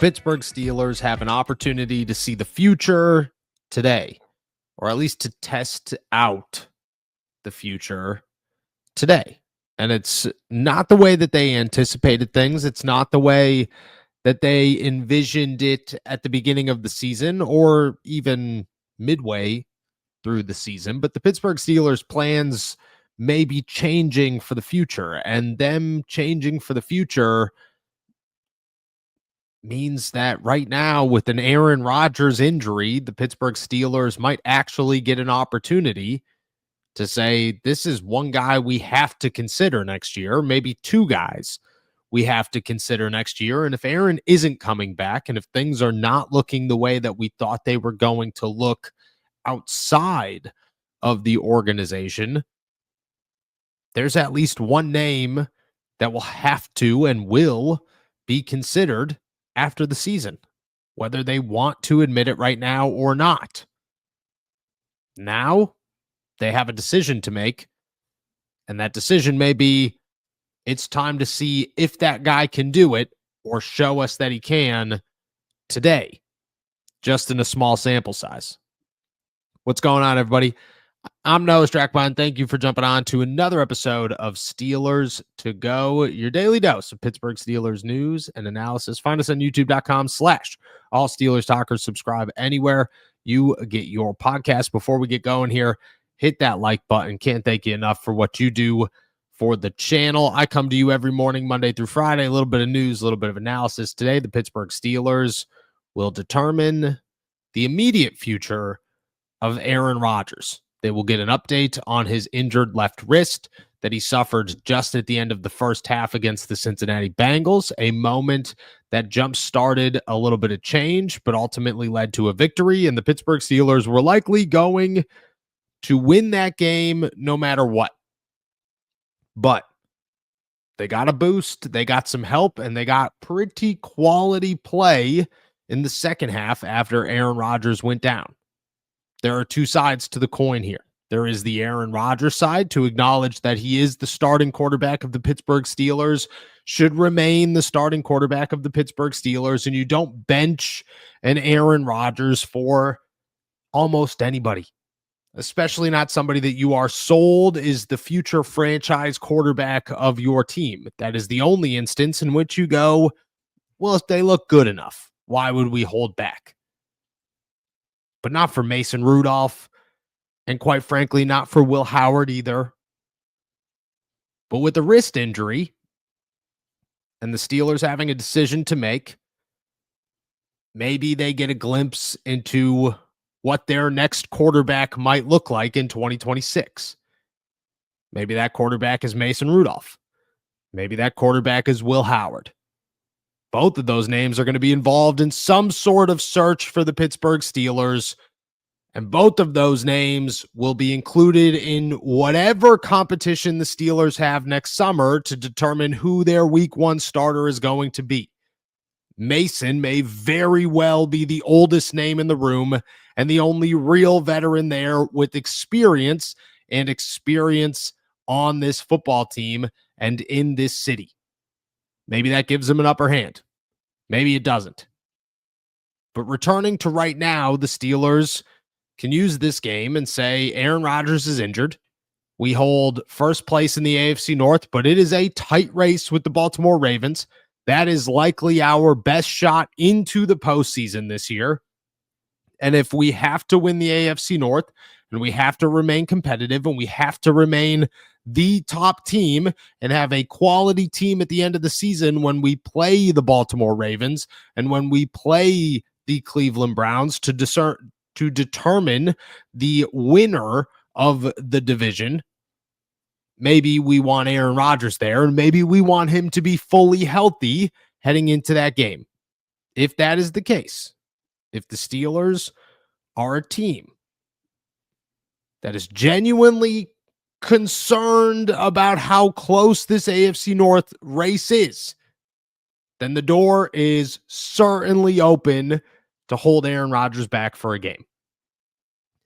Pittsburgh Steelers have an opportunity to see the future today, or at least to test out the future today. And it's not the way that they anticipated things. It's not the way that they envisioned it at the beginning of the season or even midway through the season. But the Pittsburgh Steelers' plans may be changing for the future, and them changing for the future means that right now, with an Aaron Rodgers injury, the Pittsburgh Steelers might actually get an opportunity to say, this is one guy we have to consider next year, maybe two guys we have to consider next year. And if Aaron isn't coming back, and if things are not looking the way that we thought they were going to look outside of the organization, there's at least one name that will have to and will be considered after the season, whether they want to admit it right now or not. Now they have a decision to make, and that decision may be, it's time to see if that guy can do it or show us that he can today, just in a small sample size. What's going on, everybody? I'm Noah Strackbine. Thank you for jumping on to another episode of Steelers to Go, your daily dose of Pittsburgh Steelers news and analysis. Find us on youtube.com/all Steelers talkers. Subscribe anywhere you get your podcast. Before we get going here, hit that like button. Can't thank you enough for what you do for the channel. I come to you every morning, Monday through Friday, a little bit of news, a little bit of analysis. Today, the Pittsburgh Steelers will determine the immediate future of Aaron Rodgers. They will get an update on his injured left wrist that he suffered just at the end of the first half against the Cincinnati Bengals, a moment that jump-started a little bit of change, but ultimately led to a victory, and the Pittsburgh Steelers were likely going to win that game no matter what. But they got a boost, they got some help, and they got pretty quality play in the second half after Aaron Rodgers went down. There are two sides to the coin here. There is the Aaron Rodgers side, to acknowledge that he is the starting quarterback of the Pittsburgh Steelers, should remain the starting quarterback of the Pittsburgh Steelers, and you don't bench an Aaron Rodgers for almost anybody, especially not somebody that you are sold is the future franchise quarterback of your team. That is the only instance in which you go, well, if they look good enough, why would we hold back? But not for Mason Rudolph, and quite frankly, not for Will Howard either. But with the wrist injury and the Steelers having a decision to make, maybe they get a glimpse into what their next quarterback might look like in 2026. Maybe that quarterback is Mason Rudolph. Maybe that quarterback is Will Howard. Both of those names are going to be involved in some sort of search for the Pittsburgh Steelers, and both of those names will be included in whatever competition the Steelers have next summer to determine who their week one starter is going to be. Mason may very well be the oldest name in the room and the only real veteran there with experience on this football team and in this city. Maybe that gives him an upper hand. Maybe it doesn't. But returning to right now, the Steelers can use this game and say Aaron Rodgers is injured. We hold first place in the AFC North, but it is a tight race with the Baltimore Ravens. That is likely our best shot into the postseason this year. And if we have to win the AFC North, and we have to remain competitive, and we have to remain the top team and have a quality team at the end of the season when we play the Baltimore Ravens and when we play the Cleveland Browns to determine the winner of the division, maybe we want Aaron Rodgers there, and maybe we want him to be fully healthy heading into that game. If that is the case, if the Steelers are a team that is genuinely concerned about how close this AFC North race is, then the door is certainly open to hold Aaron Rodgers back for a game.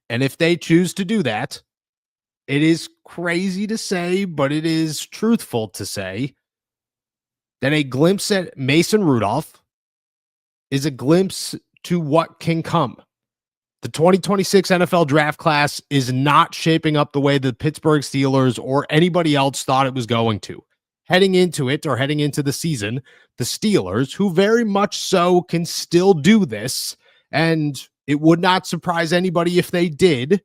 And if they choose to do that, it is crazy to say, but it is truthful to say that a glimpse at Mason Rudolph is a glimpse to what can come. The 2026 NFL draft class is not shaping up the way the Pittsburgh Steelers or anybody else thought it was going to. Heading into it or heading into the season, the Steelers, who very much so can still do this, and it would not surprise anybody if they did.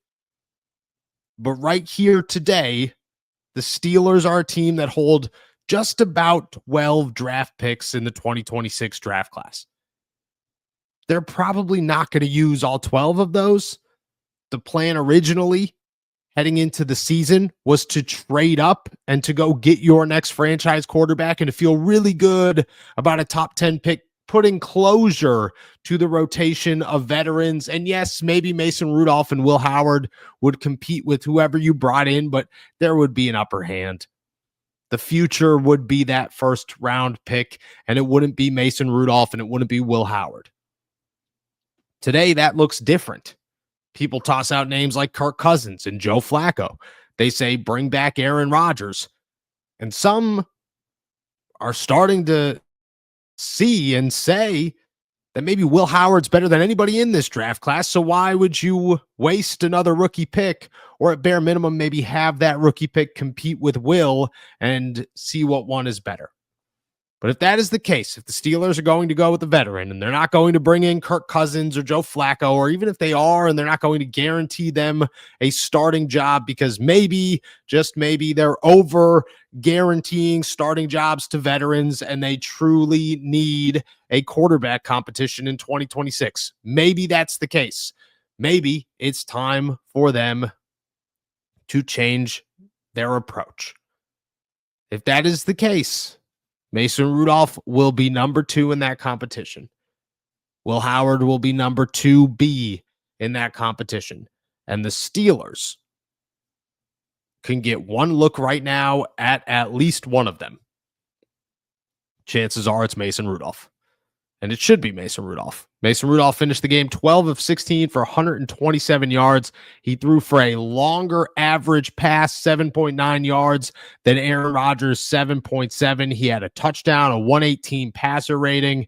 But right here today, the Steelers are a team that hold just about 12 draft picks in the 2026 draft class. They're probably not going to use all 12 of those. The plan originally heading into the season was to trade up and to go get your next franchise quarterback and to feel really good about a top 10 pick, putting closure to the rotation of veterans. And yes, maybe Mason Rudolph and Will Howard would compete with whoever you brought in, but there would be an upper hand. The future would be that first round pick, and it wouldn't be Mason Rudolph and it wouldn't be Will Howard. Today, that looks different. People toss out names like Kirk Cousins and Joe Flacco. They say, bring back Aaron Rodgers. And some are starting to see and say that maybe Will Howard's better than anybody in this draft class. So why would you waste another rookie pick, or at bare minimum, maybe have that rookie pick compete with Will and see what one is better? But if that is the case, if the Steelers are going to go with the veteran and they're not going to bring in Kirk Cousins or Joe Flacco, or even if they are and they're not going to guarantee them a starting job because maybe, just maybe, they're over guaranteeing starting jobs to veterans and they truly need a quarterback competition in 2026. Maybe that's the case. Maybe it's time for them to change their approach. If that is the case, Mason Rudolph will be number 2 in that competition. Will Howard will be number 2B in that competition. And the Steelers can get one look right now at least one of them. Chances are it's Mason Rudolph. And it should be Mason Rudolph. Mason Rudolph finished the game 12 of 16 for 127 yards. He threw for a longer average pass, 7.9 yards, than Aaron Rodgers, 7.7. He had a touchdown, a 118 passer rating.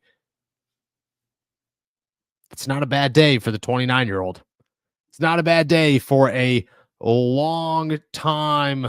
It's not a bad day for the 29-year-old. It's not a bad day for a long-time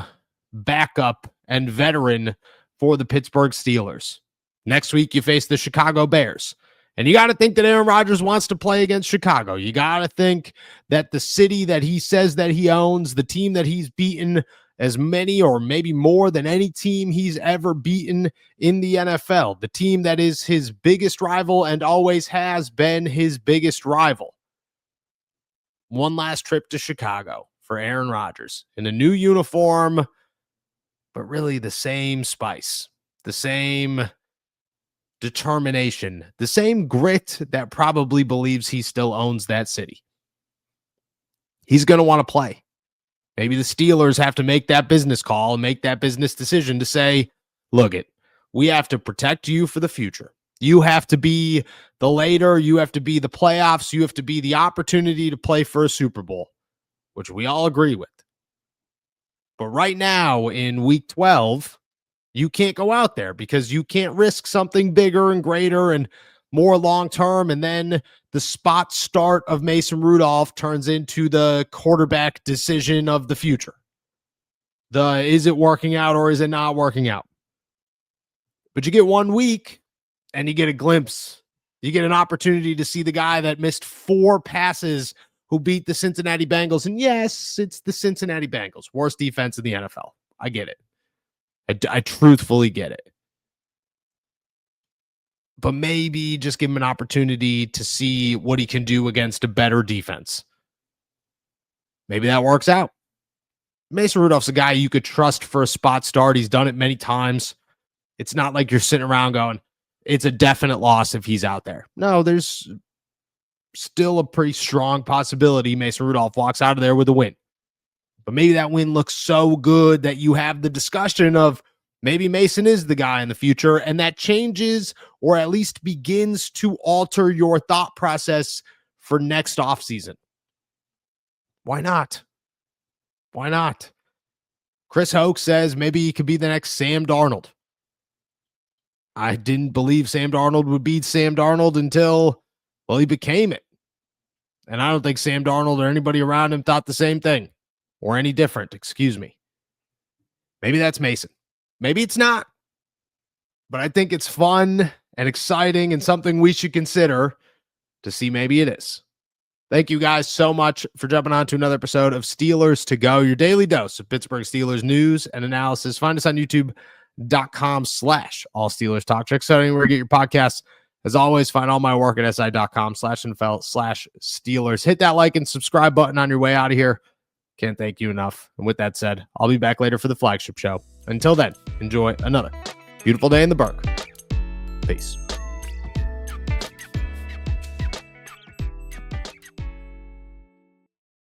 backup and veteran for the Pittsburgh Steelers. Next week, you face the Chicago Bears. And you got to think that Aaron Rodgers wants to play against Chicago. You got to think that the city that he says that he owns, the team that he's beaten as many or maybe more than any team he's ever beaten in the NFL, the team that is his biggest rival and always has been his biggest rival. One last trip to Chicago for Aaron Rodgers in a new uniform, but really the same spice, the same determination, the same grit that probably believes he still owns that city. He's going to want to play. Maybe the Steelers have to make that business call and make that business decision to say, look we have to protect you for the future. You have to be the later, you have to be the playoffs, you have to be the opportunity to play for a Super Bowl, which we all agree with. But right now in week 12, you can't go out there because you can't risk something bigger and greater and more long-term. And then the spot start of Mason Rudolph turns into the quarterback decision of the future. Is it working out or is it not working out? But you get 1 week and you get a glimpse. You get an opportunity to see the guy that missed 4 passes who beat the Cincinnati Bengals. And yes, it's the Cincinnati Bengals. Worst defense in the NFL. I get it. I truthfully get it. But maybe just give him an opportunity to see what he can do against a better defense. Maybe that works out. Mason Rudolph's a guy you could trust for a spot start. He's done it many times. It's not like you're sitting around going, it's a definite loss if he's out there. No, there's still a pretty strong possibility Mason Rudolph walks out of there with a win. But maybe that win looks so good that you have the discussion of maybe Mason is the guy in the future, and that changes or at least begins to alter your thought process for next offseason. Why not? Why not? Chris Hoke says maybe he could be the next Sam Darnold. I didn't believe Sam Darnold would beat Sam Darnold until, well, he became it. And I don't think Sam Darnold or anybody around him thought the same thing or any different. Excuse me. Maybe that's Mason. Maybe it's not. But I think it's fun and exciting and something we should consider to see maybe it is. Thank you guys so much for jumping on to another episode of Steelers to Go, your daily dose of Pittsburgh Steelers news and analysis. Find us on youtube.com/All Steelers Talk. Check us out anywhere you get your podcasts. As always, find all my work at si.com/NFL/Steelers. Hit that like and subscribe button on your way out of here. Can't thank you enough. And with that said, I'll be back later for the flagship show. Until then, enjoy another beautiful day in the Berg. Peace.